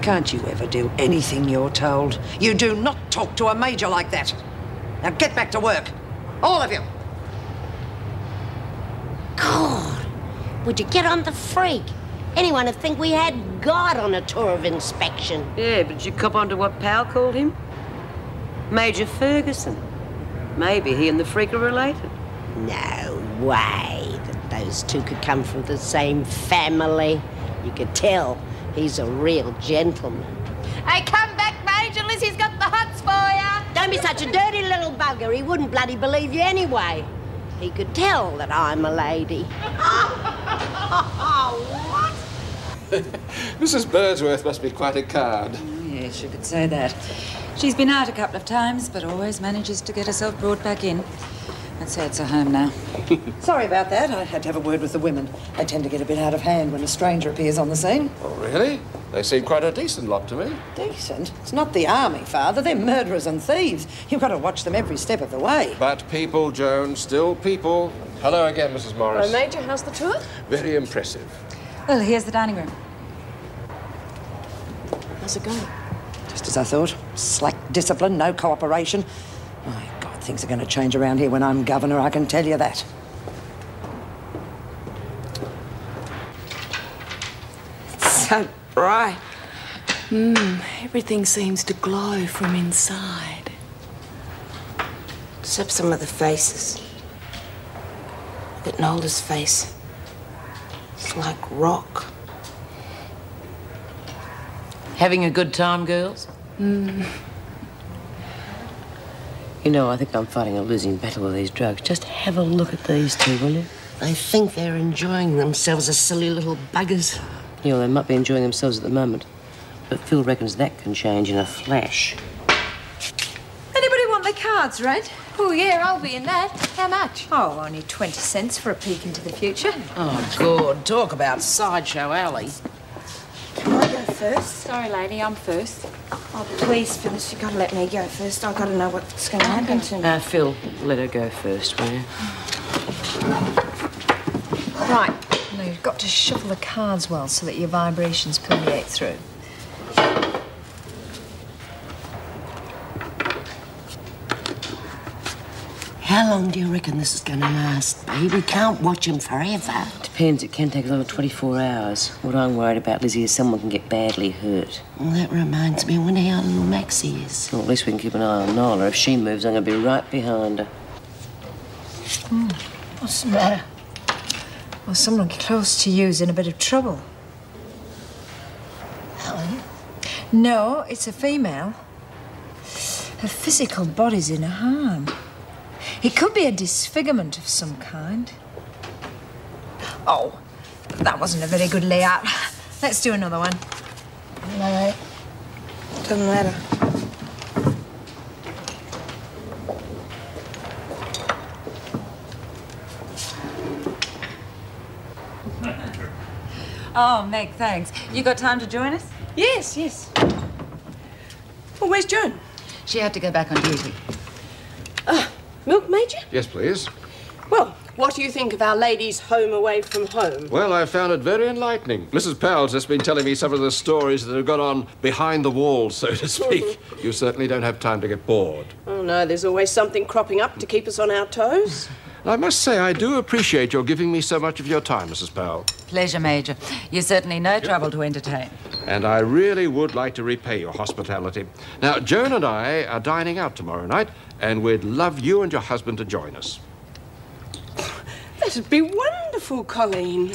Can't you ever do anything you're told? You do not talk to a major like that. Now get back to work. All of you. God, would you get on the freak? Anyone would think we had God on a tour of inspection. Yeah, but did you cop on to what Pal called him? Major Ferguson. Maybe he and the freak are related. No way that those two could come from the same family. You could tell he's a real gentleman. Hey, come back, Major. Lizzie's got the hots for you. Don't be such a dirty little bugger. He wouldn't bloody believe you anyway. He could tell that I'm a lady. What? Mrs. Birdsworth must be quite a card. Yes, you could say that. She's been out a couple of times, but always manages to get herself brought back in. I'd say it's her home now. Sorry about that. I had to have a word with the women. They tend to get a bit out of hand when a stranger appears on the scene. Oh, really? They seem quite a decent lot to me. Decent? It's not the army, Father. They're murderers and thieves. You've got to watch them every step of the way. But people, Joan, still people. Hello again, Mrs. Morris. Oh, Major, how's the tour? Very impressive. Well, here's the dining room. How's it going? Just as I thought. Slack discipline, no cooperation. My God, things are going to change around here when I'm governor, I can tell you that. It's so bright. Everything seems to glow from inside. Except some of the faces. Look at Nola's face. It's like rock. Having a good time, girls? You know, I think I'm fighting a losing battle with these drugs. Just have a look at these two, will you? I think they're enjoying themselves as silly little buggers. Yeah, well, they might be enjoying themselves at the moment. But Phil reckons that can change in a flash. Anybody want their cards, Red? Oh, yeah, I'll be in that. How much? Oh, only 20 cents for a peek into the future. Oh, God, talk about Sideshow Alley. Can I go first? Sorry, lady, I'm first. Oh, please, Phyllis, you've got to let me go first. I've got to know what's going to happen to me. Phil, let her go first, will you? Right. Now, you've got to shuffle the cards well so that your vibrations permeate through. How long do you reckon this is going to last, babe? We can't watch him forever. Depends. It can take another 24 hours. What I'm worried about, Lizzie, is someone can get badly hurt. Well, that reminds me, I wonder how little Maxie is. Well, at least we can keep an eye on Nola. If she moves, I'm going to be right behind her. What's the matter? Well, someone close to you's in a bit of trouble. Helen? No, it's a female. Her physical body's in harm. It could be a disfigurement of some kind. Oh, that wasn't a very good layout. Let's do another one. No, doesn't matter. Oh, Meg, thanks. You got time to join us? Yes, yes. Well, where's Joan? She had to go back on duty. Milk, Major? Yes, please. Well, what do you think of our ladies' home away from home? Well, I found it very enlightening. Mrs. Powell's just been telling me some of the stories that have gone on behind the walls, so to speak. You certainly don't have time to get bored. Oh, no, there's always something cropping up to keep us on our toes. I must say, I do appreciate your giving me so much of your time, Mrs. Powell. Pleasure, Major. You're certainly no trouble to entertain. And I really would like to repay your hospitality. Now, Joan and I are dining out tomorrow night, and we'd love you and your husband to join us. That'd be wonderful, Colleen.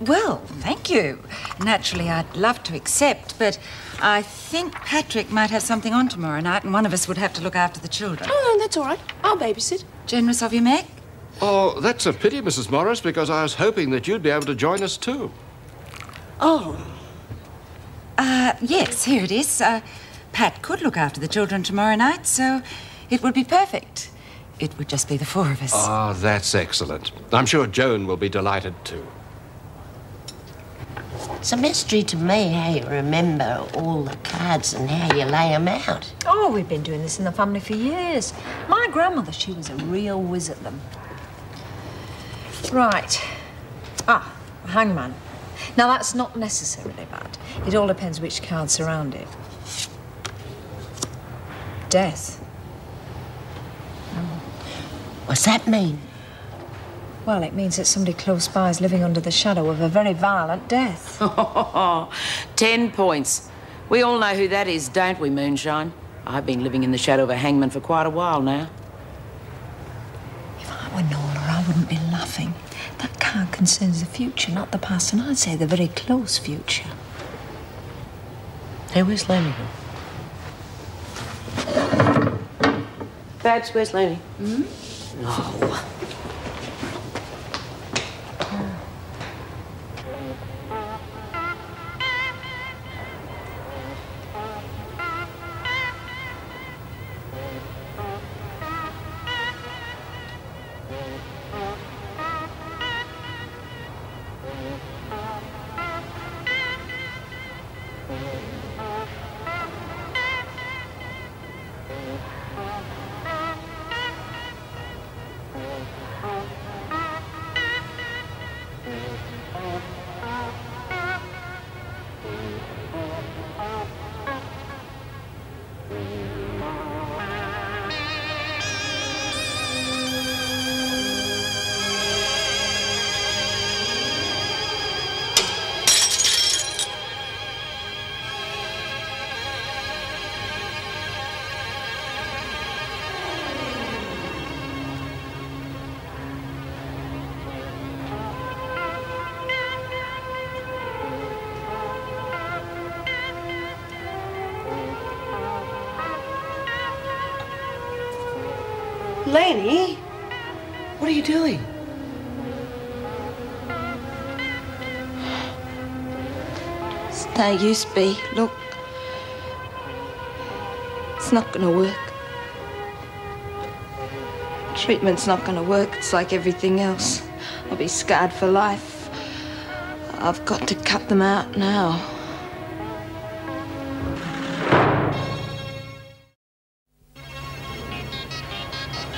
Well, thank you. Naturally, I'd love to accept, but I think Patrick might have something on tomorrow night, and one of us would have to look after the children. Oh, no, that's all right. I'll babysit. Generous of you, Meg? Oh, that's a pity, Mrs. Morris, because I was hoping that you'd be able to join us too. Oh. Yes, here it is. Pat could look after the children tomorrow night, so it would be perfect. It would just be the four of us. Ah, that's excellent. I'm sure Joan will be delighted too. It's a mystery to me how you remember all the cards and how you lay them out. Oh, we've been doing this in the family for years. My grandmother, she was a real whiz at them. Right. The hangman. Now, that's not necessarily bad. It all depends which cards surround it. Death. What's that mean? Well, it means that somebody close by is living under the shadow of a very violent death. 10 points. We all know who that is, don't we, Moonshine? I've been living in the shadow of a hangman for quite a while now. If I were Nola, I wouldn't be laughing. That card concerns the future, not the past, and I'd say the very close future. Hey, where's Laney? Babs, where's Laney? Oh. Laney, what are you doing? It's no use, B. Look. It's not gonna work. Treatment's not gonna work. It's like everything else. I'll be scarred for life. I've got to cut them out now.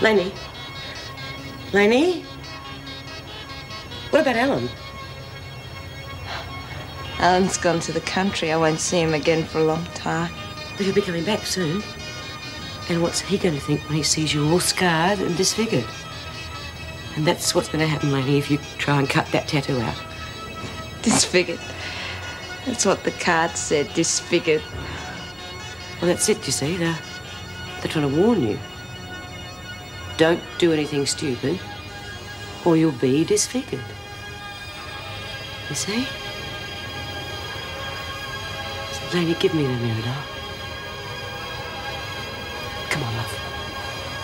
Laney? Laney? What about Alan? Alan's gone to the country. I won't see him again for a long time. But he'll be coming back soon. And what's he going to think when he sees you all scarred and disfigured? And that's what's going to happen, Laney, if you try and cut that tattoo out. Disfigured. That's what the card said, disfigured. Well, that's it, you see. They're trying to warn you. Don't do anything stupid, or you'll be disfigured. You see? So, Laney, give me the mirror, doll. Come on, love.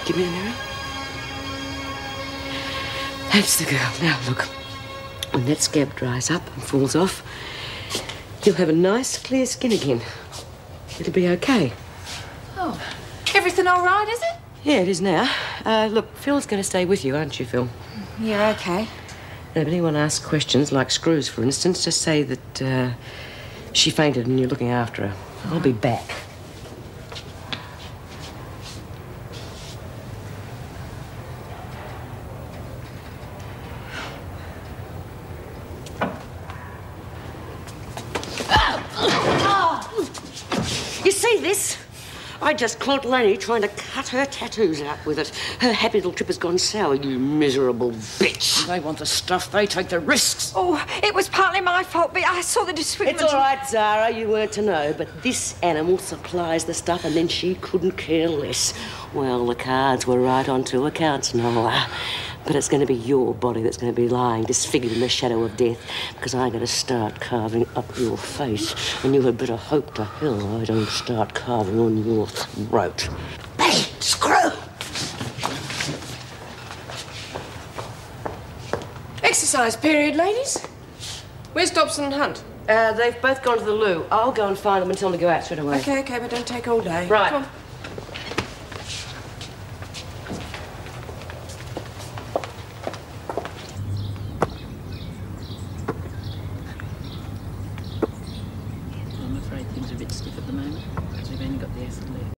Give me the mirror. That's the girl. Now, look. When that scab dries up and falls off, you'll have a nice, clear skin again. It'll be okay. Oh, everything all right, is it? Yeah, it is now. Look, Phil's going to stay with you, aren't you, Phil? Yeah, okay. And if anyone asks questions, like Screws, for instance, just say that she fainted and you're looking after her. I'll be back. You see this? I just caught Laney trying to cut her tattoos out with it. Her happy little trip has gone sour, you miserable bitch. They want the stuff, they take the risks. Oh, it was partly my fault, but I saw the disfigurement. It's all right, Zara, you weren't to know, but this animal supplies the stuff and then she couldn't care less. Well, the cards were right on two accounts, Nola. But it's going to be your body that's going to be lying disfigured in the shadow of death, because I'm going to start carving up your face, and you had better hope to hell I don't start carving on your throat. Bang! Screw! Exercise period, ladies. Where's Dobson and Hunt? They've both gone to the loo. I'll go and find them and tell them to go out straight away. Okay, but don't take all day. Right. Come on.